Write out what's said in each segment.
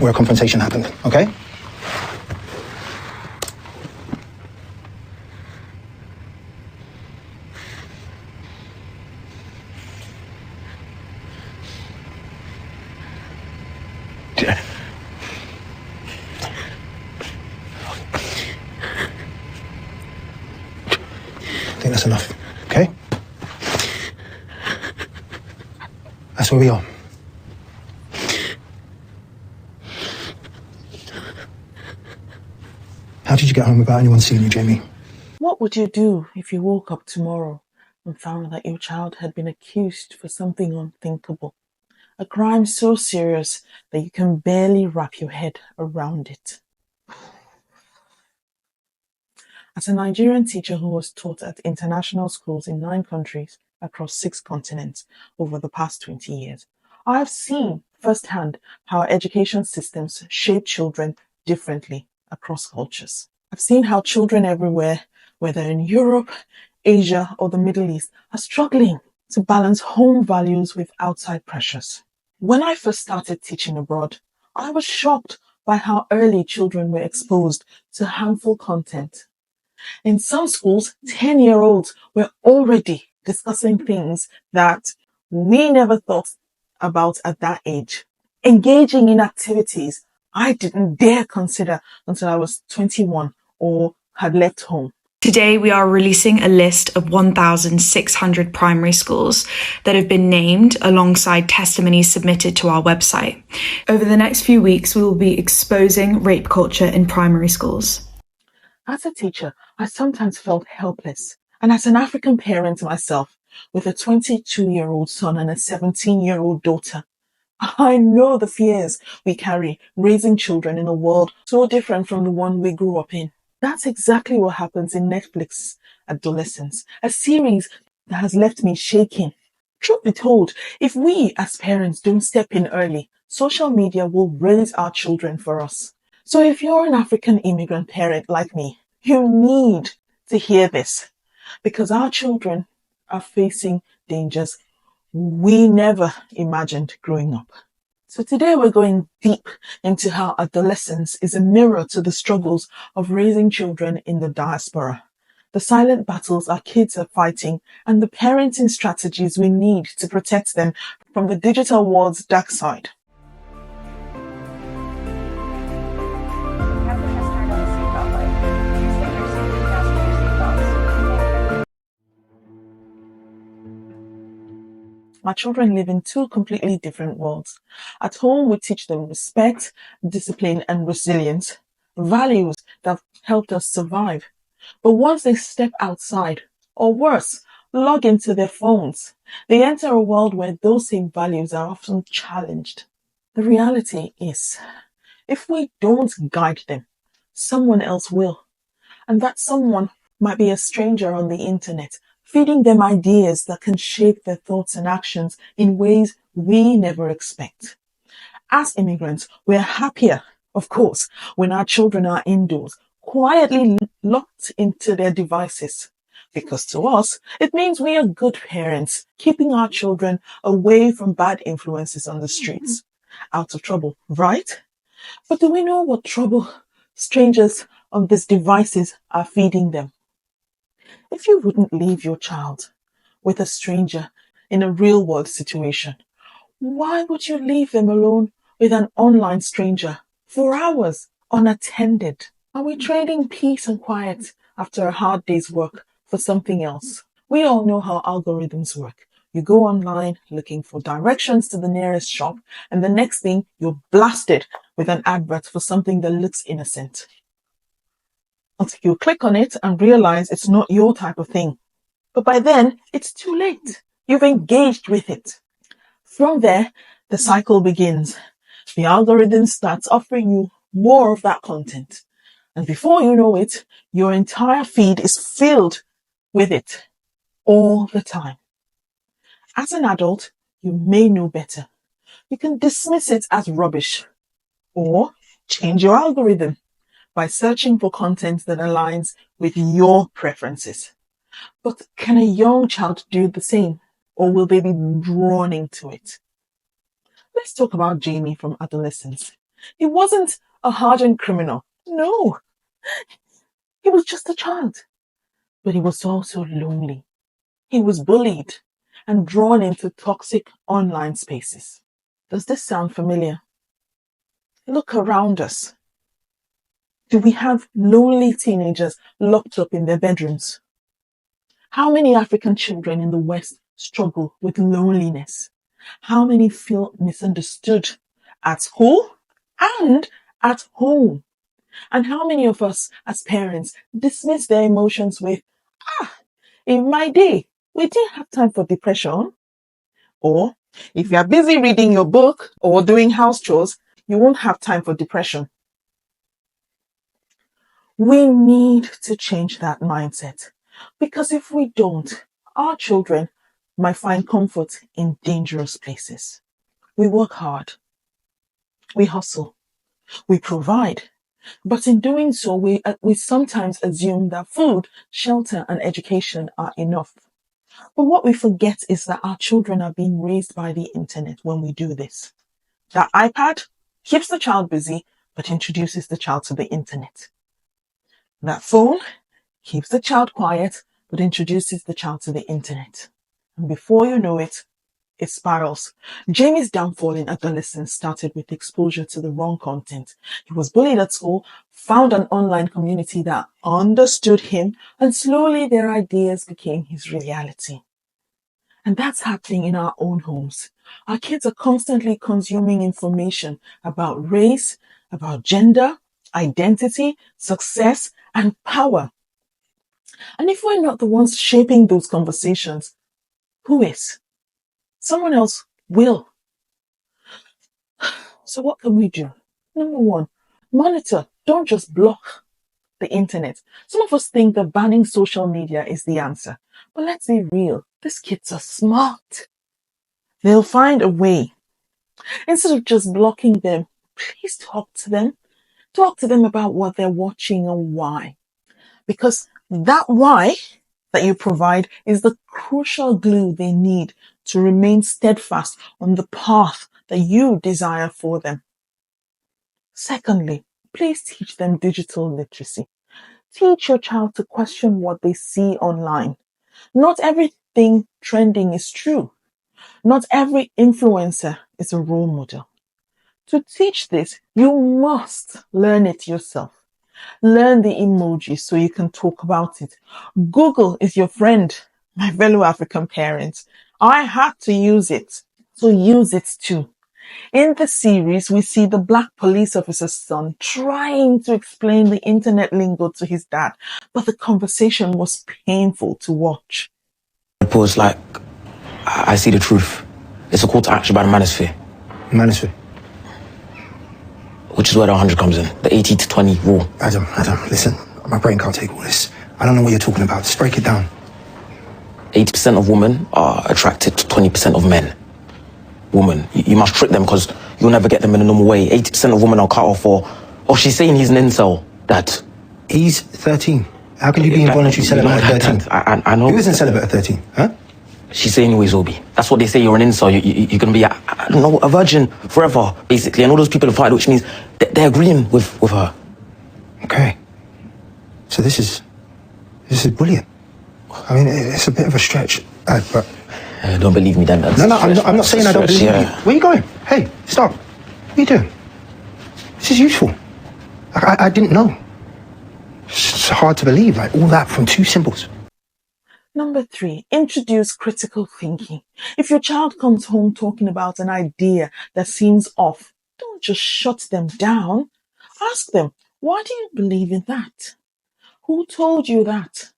where a confrontation happened, okay? I think that's enough, okay? That's where we are. How did you get home without anyone seeing you, Jamie? What would you do if you woke up tomorrow and found that your child had been accused for something unthinkable? A crime so serious that you can barely wrap your head around it. As a Nigerian teacher who has taught at international schools in 9 countries across 6 continents over the past 20 years, I have seen firsthand how our education systems shape children differently across cultures. I've seen how children everywhere, whether in Europe, Asia, or the Middle East, are struggling to balance home values with outside pressures. When I first started teaching abroad, I was shocked by how early children were exposed to harmful content. In some schools, 10-year-olds were already discussing things that we never thought about at that age. Engaging in activities I didn't dare consider until I was 21 or had left home. Today, we are releasing a list of 1,600 primary schools that have been named alongside testimonies submitted to our website. Over the next few weeks, we will be exposing rape culture in primary schools. As a teacher, I sometimes felt helpless. And as an African parent myself, with a 22-year-old son and a 17-year-old daughter, I know the fears we carry raising children in a world so different from the one we grew up in. That's exactly what happens in Netflix Adolescence, a series that has left me shaking. Truth be told, if we as parents don't step in early, social media will raise our children for us. So if you're an African immigrant parent like me, you need to hear this, because our children are facing dangers we never imagined growing up. So today we're going deep into how adolescence is a mirror to the struggles of raising children in the diaspora, the silent battles our kids are fighting, and the parenting strategies we need to protect them from the digital world's dark side. My children live in 2 completely different worlds. At home, we teach them respect, discipline, and resilience, values that helped us survive. But once they step outside, or worse, log into their phones, they enter a world where those same values are often challenged. The reality is, if we don't guide them, someone else will. And that someone might be a stranger on the internet, feeding them ideas that can shape their thoughts and actions in ways we never expect. As immigrants, we're happier, of course, when our children are indoors, quietly locked into their devices. Because to us, it means we are good parents, keeping our children away from bad influences on the streets. Out of trouble, right? But do we know what trouble strangers on these devices are feeding them? If you wouldn't leave your child with a stranger in a real-world situation, why would you leave them alone with an online stranger for hours unattended? Are we trading peace and quiet after a hard day's work for something else? We all know how algorithms work. You go online looking for directions to the nearest shop, and the next thing you're blasted with an advert for something that looks innocent. Until you click on it and realize it's not your type of thing. But by then, it's too late. You've engaged with it. From there, the cycle begins. The algorithm starts offering you more of that content. And before you know it, your entire feed is filled with it all the time. As an adult, you may know better. You can dismiss it as rubbish or change your algorithm by searching for content that aligns with your preferences. But can a young child do the same, or will they be drawn into it? Let's talk about Jamie from Adolescence. He wasn't a hardened criminal. No, he was just a child. But he was also lonely. He was bullied and drawn into toxic online spaces. Does this sound familiar? Look around us. Do we have lonely teenagers locked up in their bedrooms? How many African children in the West struggle with loneliness? How many feel misunderstood at school and at home? And how many of us as parents dismiss their emotions with, in my day, we didn't have time for depression. Or, if you are busy reading your book or doing house chores, you won't have time for depression. We need to change that mindset, because if we don't, our children might find comfort in dangerous places. We work hard, we hustle, we provide, but in doing so, we sometimes assume that food, shelter, and education are enough. But what we forget is that our children are being raised by the internet when we do this. That iPad keeps the child busy, but introduces the child to the internet. That phone keeps the child quiet, but introduces the child to the internet. And before you know it, it spirals. Jamie's downfall in adolescence started with exposure to the wrong content. He was bullied at school, found an online community that understood him, and slowly their ideas became his reality. And that's happening in our own homes. Our kids are constantly consuming information about race, about gender, identity, success, and power. And if we're not the ones shaping those conversations, who is? Someone else will. So what can we do? Number one, monitor. Don't just block the internet. Some of us think that banning social media is the answer. But let's be real. These kids are smart. They'll find a way. Instead of just blocking them, please talk to them. Talk to them about what they're watching and why. Because that why that you provide is the crucial glue they need to remain steadfast on the path that you desire for them. Secondly, please teach them digital literacy. Teach your child to question what they see online. Not everything trending is true. Not every influencer is a role model. To teach this, you must learn it yourself. Learn the emojis so you can talk about it. Google is your friend, my fellow African parents. I had to use it, so use it too. In the series, we see the black police officer's son trying to explain the internet lingo to his dad, but the conversation was painful to watch. It was like, I see the truth. It's a call to action by the manosphere. Manosphere. Which is where the 100 comes in. The 80 to 20 rule. Adam, listen. My brain can't take all this. I don't know what you're talking about. Just break it down. 80% of women are attracted to 20% of men. Woman, you must trick them because you'll never get them in a normal way. 80% of women are cut off or she's saying he's an incel, Dad. He's 13. How can you be involuntary celibate at 13? I know. Who isn't celibate at 13, huh? She's saying always will be. That's what they say, you're an incel. You're going to be, I don't know, a virgin forever, basically. And all those people have fired, which means they're agreeing with her. Okay. So this is bullying. I mean, it's a bit of a stretch, but... don't believe me, Dan. No, I'm not saying I don't believe you. Where are you going? Hey, stop. What are you doing? This is useful. I didn't know. It's hard to believe, like, all that from two symbols. Number 3, introduce critical thinking. If your child comes home talking about an idea that seems off, don't just shut them down. Ask them, why do you believe in that? Who told you that?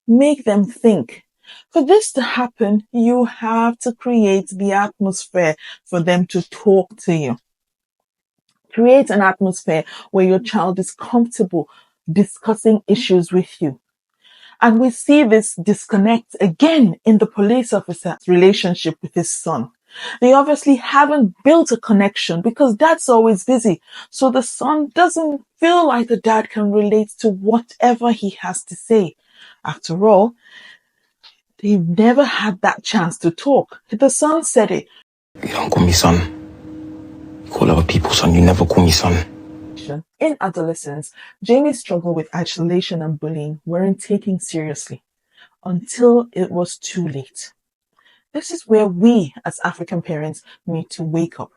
Make them think. For this to happen, you have to create the atmosphere for them to talk to you. Create an atmosphere where your child is comfortable discussing issues with you. And we see this disconnect again in the police officer's relationship with his son. They obviously haven't built a connection because dad's always busy. So the son doesn't feel like the dad can relate to whatever he has to say. After all, they've never had that chance to talk. The son said it. You don't call me son. call other people son, you never call me son. In adolescence, Jamie's struggle with isolation and bullying weren't taken seriously until it was too late. This is where we, as African parents, need to wake up.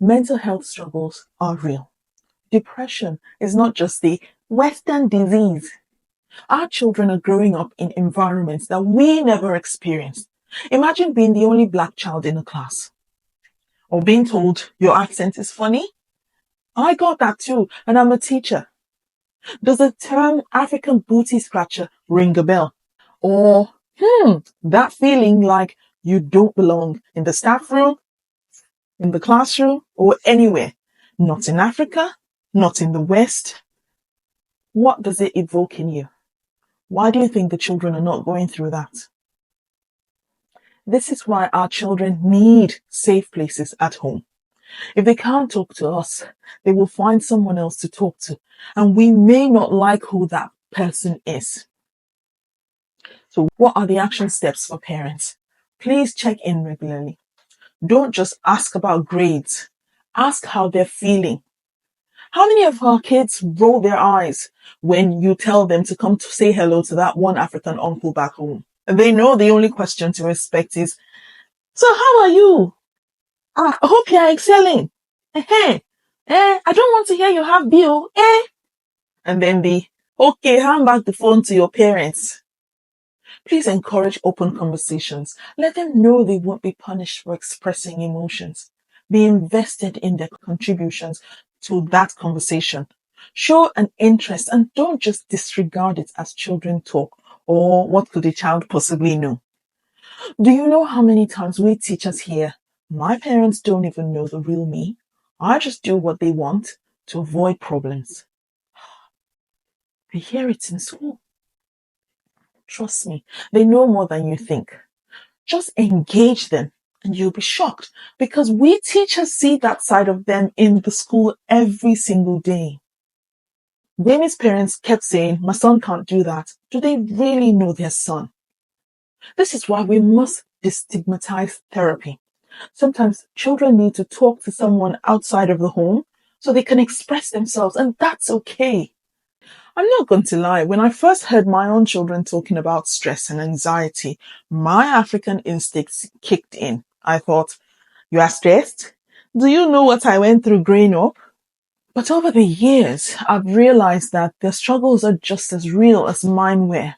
Mental health struggles are real. Depression is not just a Western disease. Our children are growing up in environments that we never experienced. Imagine being the only black child in a class, or being told your accent is funny. I got that too, and I'm a teacher. Does the term African booty scratcher ring a bell? Or, that feeling like you don't belong in the staff room, in the classroom, or anywhere. Not in Africa, not in the West. What does it evoke in you? Why do you think the children are not going through that? This is why our children need safe places at home. If they can't talk to us, they will find someone else to talk to, and we may not like who that person is. So what are the action steps for parents? Please check in regularly. Don't just ask about grades. Ask how they're feeling. How many of our kids roll their eyes when you tell them to come to say hello to that one African uncle back home? And they know the only question to expect is, so how are you? I hope you are excelling. I don't want to hear you have bill. And then okay, hand back the phone to your parents. Please encourage open conversations. Let them know they won't be punished for expressing emotions. Be invested in their contributions to that conversation. Show an interest and don't just disregard it as children talk, or what could a child possibly know. Do you know how many times we teachers hear, my parents don't even know the real me. I just do what they want to avoid problems. We hear it in school. Trust me, they know more than you think. Just engage them and you'll be shocked, because we teachers see that side of them in the school every single day. Jamie's parents kept saying, my son can't do that. Do they really know their son? This is why we must destigmatize therapy. Sometimes children need to talk to someone outside of the home so they can express themselves, and that's okay. I'm not going to lie, when I first heard my own children talking about stress and anxiety, my African instincts kicked in. I thought, you are stressed? Do you know what I went through growing up? But over the years, I've realized that their struggles are just as real as mine were.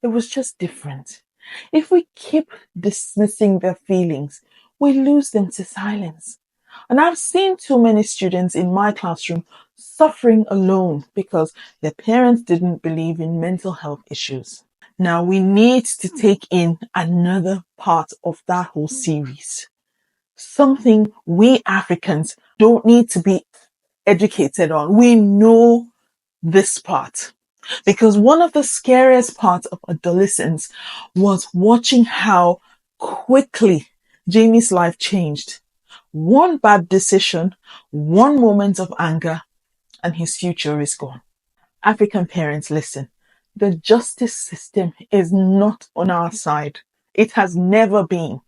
It was just different. If we keep dismissing their feelings, we lose them to silence. And I've seen too many students in my classroom suffering alone because their parents didn't believe in mental health issues. Now we need to take in another part of that whole series. Something we Africans don't need to be educated on. We know this part. Because one of the scariest parts of adolescence was watching how quickly Jamie's life changed. One bad decision, one moment of anger, and his future is gone. African parents, listen. The justice system is not on our side. It has never been.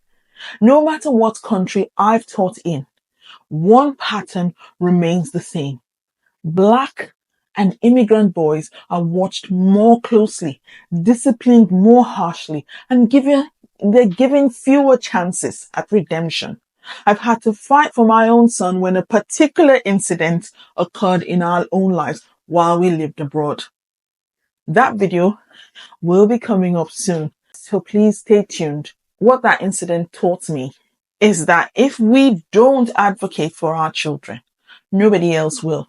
No matter what country I've taught in, one pattern remains the same. Black and immigrant boys are watched more closely, disciplined more harshly, and they're given fewer chances at redemption. I've had to fight for my own son when a particular incident occurred in our own lives while we lived abroad. That video will be coming up soon, so please stay tuned. What that incident taught me is that if we don't advocate for our children, nobody else will.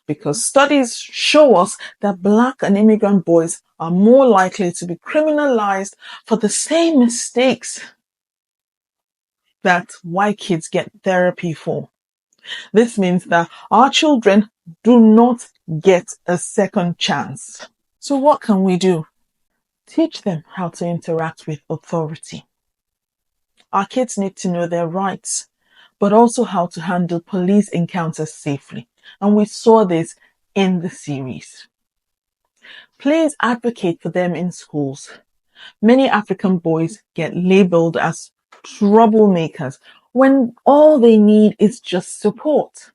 Because studies show us that Black and immigrant boys are more likely to be criminalized for the same mistakes that white kids get therapy for. This means that our children do not get a second chance. So what can we do? Teach them how to interact with authority. Our kids need to know their rights, but also how to handle police encounters safely. And we saw this in the series. Please advocate for them in schools. Many African boys get labeled as troublemakers when all they need is just support.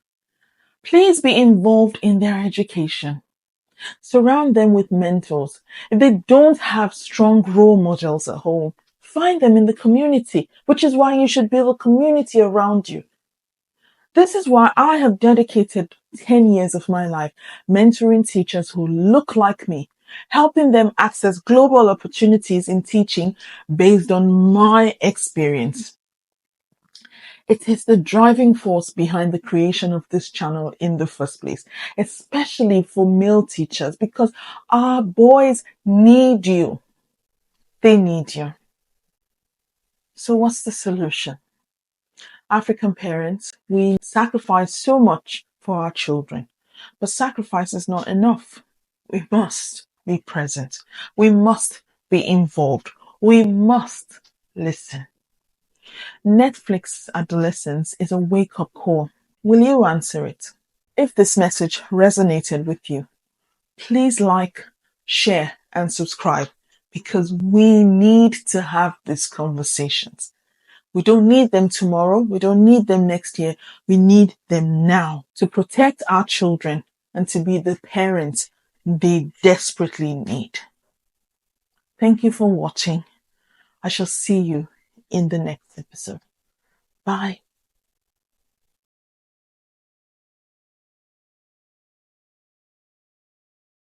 Please be involved in their education. Surround them with mentors. If they don't have strong role models at home, find them in the community, which is why you should build a community around you. This is why I have dedicated 10 years of my life mentoring teachers who look like me, helping them access global opportunities in teaching based on my experience. It is the driving force behind the creation of this channel in the first place, especially for male teachers, because our boys need you. They need you. So what's the solution? African parents, we sacrifice so much for our children, but sacrifice is not enough. We must be present. We must be involved. We must listen. Netflix adolescence is a wake-up call. Will you answer it? If this message resonated with you, please like, share, and subscribe, because we need to have these conversations. We don't need them tomorrow. We don't need them next year. We need them now to protect our children and to be the parents they desperately need. Thank you for watching. I shall see you in the next episode. Bye.